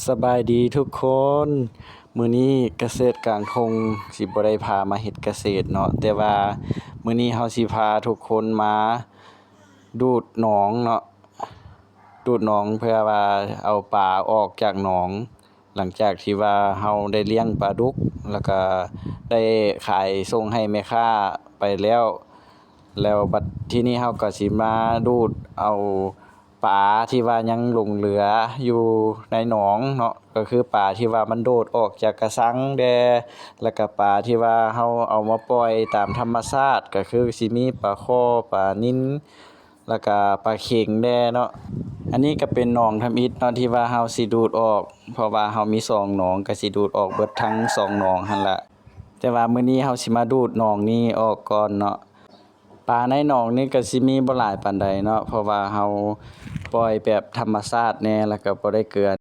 สบายดีทุกคน มื้อนี้เกษตรกลางทงสิบ่ได้พามาเฮ็ดเกษตรเนาะแต่ว่ามื้อนี้เราสิพาทุกคนมาดูดหนองเนาะดูดหนองเพื่อว่าเอาปลาออกจากหนอง หลังจากที่ว่าเราได้เลี้ยงปลาดุกแล้วก็ได้ขายส่งให้แม่ค้าไปแล้วบัดทีนี้เราก็สิมาดูดเอาปลาที่ว่ายังหลงเหลืออยู่ในหนองเนาะก็คือปลาที่ว่ามันโดดออกจากกระสังแดแล้วก็ปลาที่ว่าเราเอามาปล่อยตามธรรมชาติก็คือสิมีปลาข้อปลานิลแล้วก็ปลาเข็งแน่เนาะอันนี้ก็เป็นหนองทำอิฐเนาะที่ว่าเราสิดูดออกเพราะว่าเรามี2หนองก็สิดูดออกเบิดทั้ง2หนองหั่นล่ะแต่ว่ามื้อนี้เราสิมาดูดหนองนี้ออกก่อนเนาะปลาในหนองนี้ก็สิมีบ่หลายปานใดเนาะเพราะว่าเราปล่อยแบบธรรมชาติแน่แล้วก็บ่ได้เกลือ